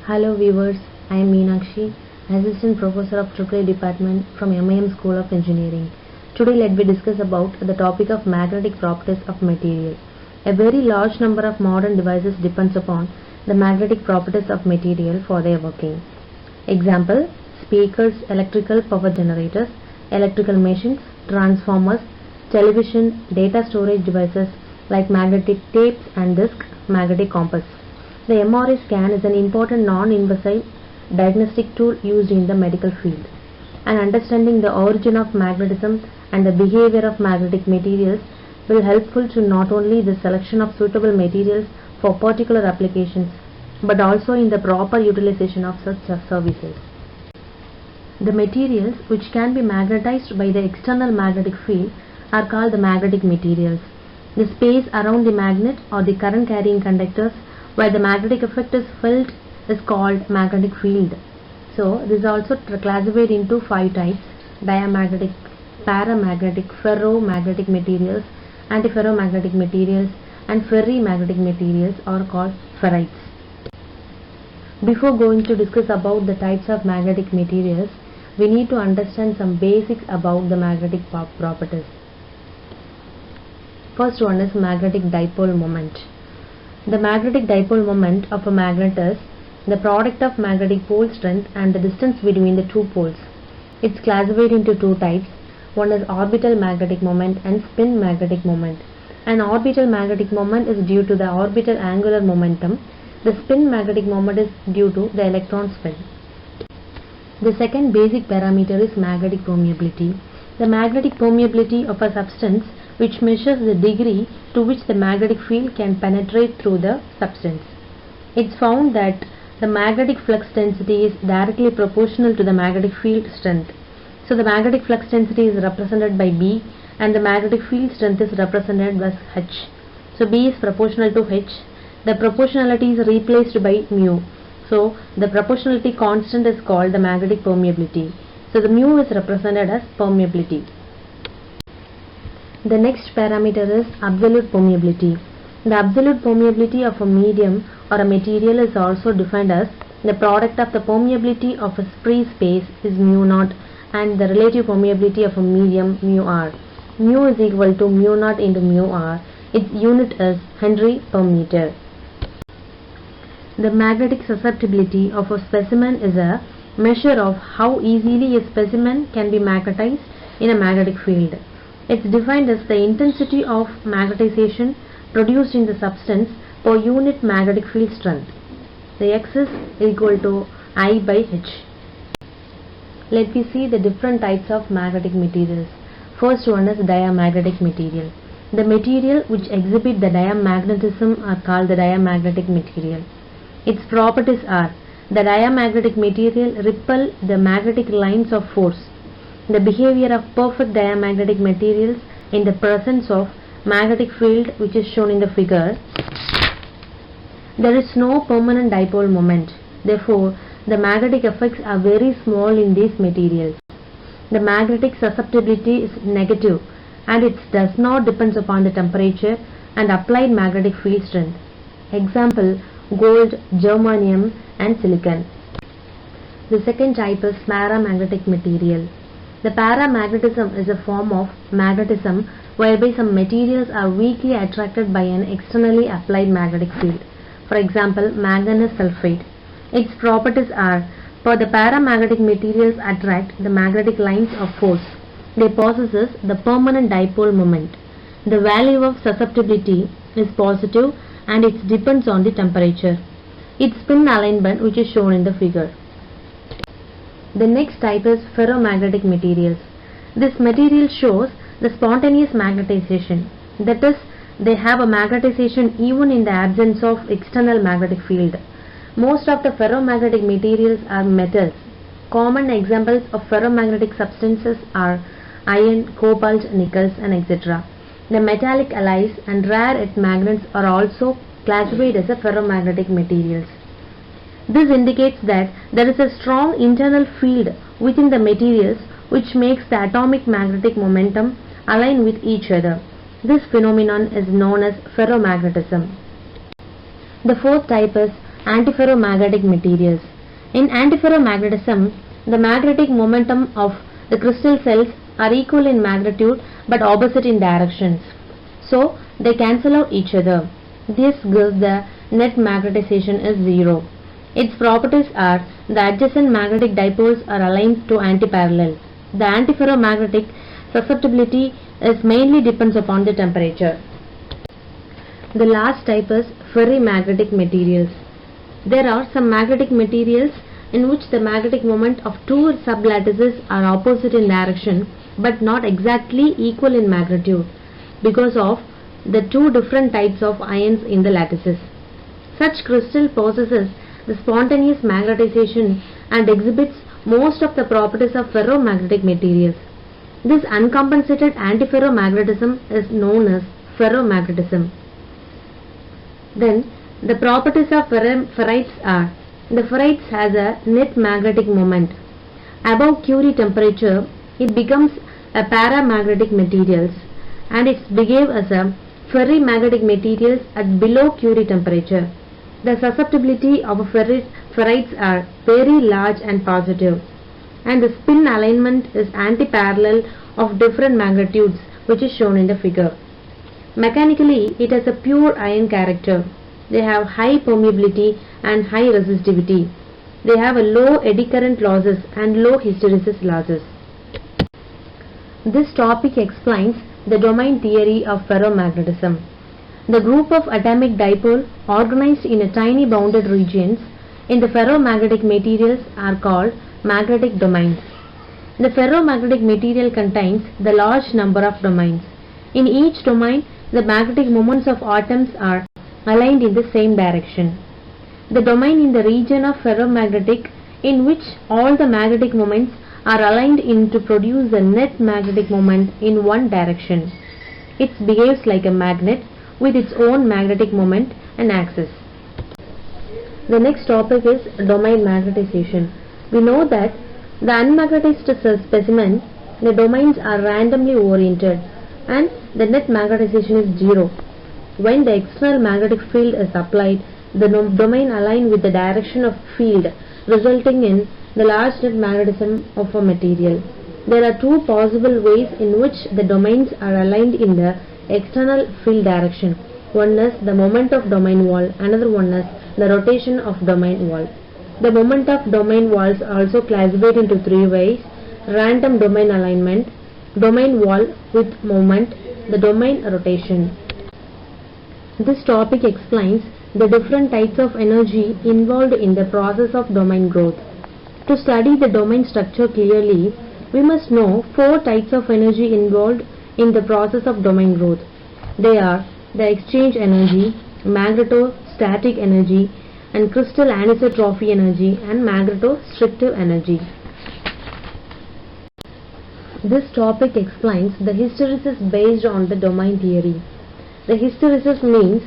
Hello viewers, I am Meenakshi, Assistant Professor of AAA Department from MIM School of Engineering. Today let me discuss about the topic of magnetic properties of material. A very large number of modern devices depends upon the magnetic properties of material for their working. Example, speakers, electrical power generators, electrical machines, transformers, television, data storage devices like magnetic tapes and disc, magnetic compass. The MRI scan is an important non-invasive diagnostic tool used in the medical field. And understanding the origin of magnetism and the behavior of magnetic materials will helpful to not only the selection of suitable materials for particular applications, but also in the proper utilization of such services. The materials which can be magnetized by the external magnetic field are called the magnetic materials. The space around the magnet or the current carrying conductors where the magnetic effect is felt is called magnetic field. So this is also classified into 5 types: diamagnetic, paramagnetic, ferromagnetic materials, antiferromagnetic materials, and ferrimagnetic materials are called ferrites. Before going to discuss about the types of magnetic materials, we need to understand some basics about the magnetic properties. First one is magnetic dipole moment. The magnetic dipole moment of a magnet is the product of magnetic pole strength and the distance between the two poles. It's classified into 2 types. One is orbital magnetic moment and spin magnetic moment. An orbital magnetic moment is due to the orbital angular momentum. The spin magnetic moment is due to the electron spin. The second basic parameter is magnetic permeability. The magnetic permeability of a substance which measures the degree to which the magnetic field can penetrate through the substance. It's found that the magnetic flux density is directly proportional to the magnetic field strength. So the magnetic flux density is represented by B and the magnetic field strength is represented by H. So B is proportional to H. The proportionality is replaced by mu. So the proportionality constant is called the magnetic permeability. So the mu is represented as permeability. The next parameter is absolute permeability. The absolute permeability of a medium or a material is also defined as the product of the permeability of a free space is mu naught and the relative permeability of a medium mu r. Mu is equal to mu naught into mu r. Its unit is Henry per meter. The magnetic susceptibility of a specimen is a measure of how easily a specimen can be magnetized in a magnetic field. It's defined as the intensity of magnetization produced in the substance per unit magnetic field strength. The X is equal to I by H. Let me see the different types of magnetic materials. First one is diamagnetic material. The material which exhibit the diamagnetism are called the diamagnetic material. Its properties are: the diamagnetic material repel the magnetic lines of force. The behavior of perfect diamagnetic materials in the presence of magnetic field which is shown in the figure. There is no permanent dipole moment. Therefore, the magnetic effects are very small in these materials. The magnetic susceptibility is negative and it does not depend upon the temperature and applied magnetic field strength. Example, gold, germanium and silicon. The second type is paramagnetic material. The paramagnetism is a form of magnetism whereby some materials are weakly attracted by an externally applied magnetic field. For example, manganese sulfate. Its properties are: for the paramagnetic materials attract the magnetic lines of force. They possess the permanent dipole moment. The value of susceptibility is positive and it depends on the temperature. Its spin alignment which is shown in the figure. The next type is ferromagnetic materials. This material shows the spontaneous magnetization. That is, they have a magnetization even in the absence of external magnetic field. Most of the ferromagnetic materials are metals. Common examples of ferromagnetic substances are iron, cobalt, nickels and etc. The metallic alloys and rare earth magnets are also classified as a ferromagnetic materials. This indicates that there is a strong internal field within the materials which makes the atomic magnetic momentum align with each other. This phenomenon is known as ferromagnetism. The fourth type is Antiferromagnetic materials. In antiferromagnetism, the magnetic momentum of the crystal cells are equal in magnitude but opposite in directions. So, they cancel out each other. This gives the net magnetization is zero. Its properties are the adjacent magnetic dipoles are aligned to antiparallel. The antiferromagnetic susceptibility is mainly depends upon the temperature. The last type is ferrimagnetic materials. There are some magnetic materials in which the magnetic moment of two sublattices are opposite in direction but not exactly equal in magnitude because of the two different types of ions in the lattices. Such crystal possesses the spontaneous magnetization and exhibits most of the properties of ferromagnetic materials. This uncompensated antiferromagnetism is known as ferromagnetism. Then the properties of ferrites are: the ferrites has a net magnetic moment. Above Curie temperature, it becomes a paramagnetic materials and it behaves as a ferrimagnetic materials at below Curie temperature. The susceptibility of ferrites are very large and positive, and the spin alignment is antiparallel of different magnitudes, which is shown in the figure. Mechanically, it has a pure ion character. They have high permeability and high resistivity. They have a low eddy current losses and low hysteresis losses. This topic explains the domain theory of ferromagnetism. The group of atomic dipole organized in a tiny bounded regions in the ferromagnetic materials are called magnetic domains. The ferromagnetic material contains the large number of domains. In each domain, the magnetic moments of atoms are aligned in the same direction. The domain in the region of ferromagnetic in which all the magnetic moments are aligned in to produce the net magnetic moment in one direction. It behaves like a magnet with its own magnetic moment and axis. The next topic is domain magnetization. We know that the unmagnetized specimen, the domains are randomly oriented and the net magnetization is zero. When the external magnetic field is applied, the domain aligns with the direction of field, resulting in the large net magnetism of a material. There are two possible ways in which the domains are aligned in the external field direction. One is the moment of domain wall, another one is the rotation of domain wall. The moment of domain walls are also classified into three ways: random domain alignment, domain wall with moment, the domain rotation. This topic explains the different types of energy involved in the process of domain growth. To study the domain structure clearly, we must know four types of energy involved in the process of domain growth. They are the exchange energy, magnetostatic energy, and crystal anisotropy energy and magnetostrictive energy. This topic explains the hysteresis based on the domain theory. The hysteresis means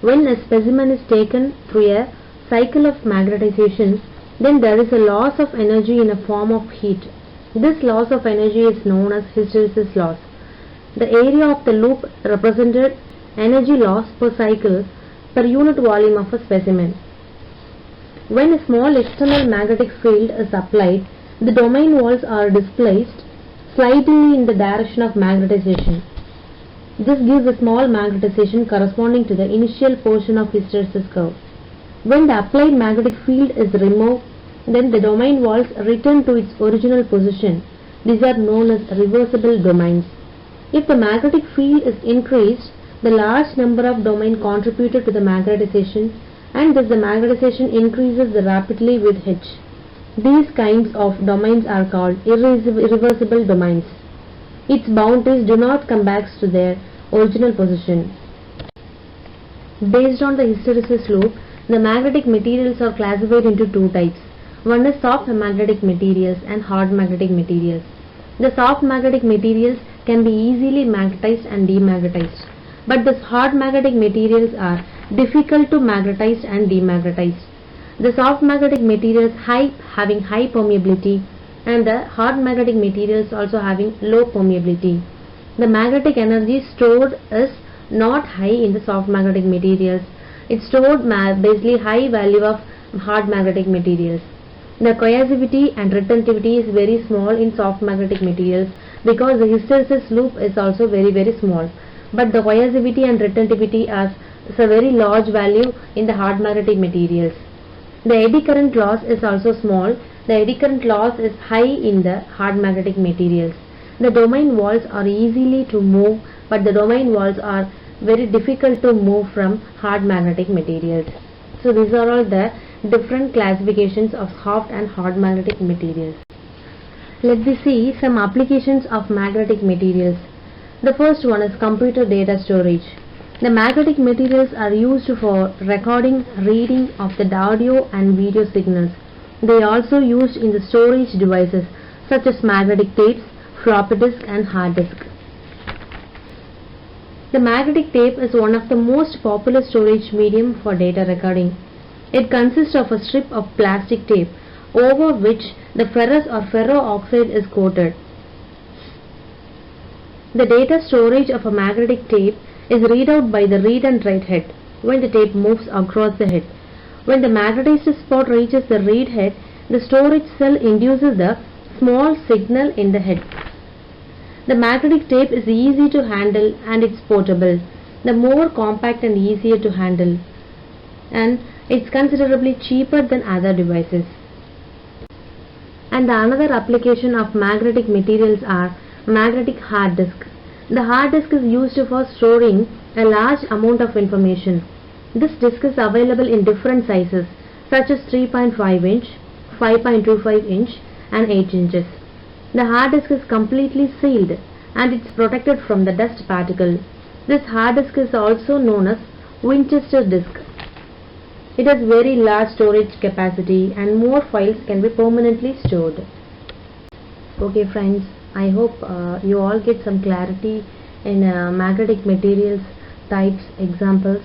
when a specimen is taken through a cycle of magnetization, then there is a loss of energy in a form of heat. This loss of energy is known as hysteresis loss. The area of the loop represented energy loss per cycle per unit volume of a specimen. When a small external magnetic field is applied, the domain walls are displaced slightly in the direction of magnetization. This gives a small magnetization corresponding to the initial portion of hysteresis curve. When the applied magnetic field is removed, then the domain walls return to its original position. These are known as reversible domains. If the magnetic field is increased, the large number of domains contributed to the magnetization, and thus the magnetization increases rapidly with H. These kinds of domains are called irreversible domains. Its boundaries do not come back to their original position. Based on the hysteresis loop, the magnetic materials are classified into two types. One is soft magnetic materials and hard magnetic materials. The soft magnetic materials can be easily magnetized and demagnetized, but the hard magnetic materials are difficult to magnetize and demagnetize. The soft magnetic materials having high permeability, and the hard magnetic materials also having low permeability. The magnetic energy stored is not high in the soft magnetic materials. It stored basically high value of hard magnetic materials. The coercivity and retentivity is very small in soft magnetic materials because the hysteresis loop is also very small. But the coercivity and retentivity is a very large value in the hard magnetic materials. The eddy current loss is also small. The eddy current loss is high in the hard magnetic materials. The domain walls are easily to move, but the domain walls are very difficult to move from hard magnetic materials. So these are all the different classifications of soft and hard magnetic materials. Let us see some applications of magnetic materials. The first one is computer data storage. The magnetic materials are used for recording, reading of the audio and video signals. They are also used in the storage devices such as magnetic tapes, floppy disk and hard disk. The magnetic tape is one of the most popular storage medium for data recording. It consists of a strip of plastic tape over which the ferrous or ferro oxide is coated. The data storage of a magnetic tape is read out by the read and write head when the tape moves across the head. When the magnetized spot reaches the read head, the storage cell induces the small signal in the head. The magnetic tape is easy to handle and it's portable. The more compact and easier to handle, and it's considerably cheaper than other devices. And the another application of magnetic materials are magnetic hard disk. The hard disk is used for storing a large amount of information. This disk is available in different sizes such as 3.5 inch, 5.25 inch and 8 inches. The hard disk is completely sealed and it's protected from the dust particle. This hard disk is also known as Winchester disk. It has very large storage capacity and more files can be permanently stored. Okay friends, I hope you all get some clarity in magnetic materials, types, examples,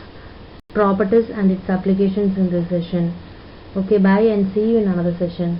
properties and its applications in this session. Okay, bye and see you in another session.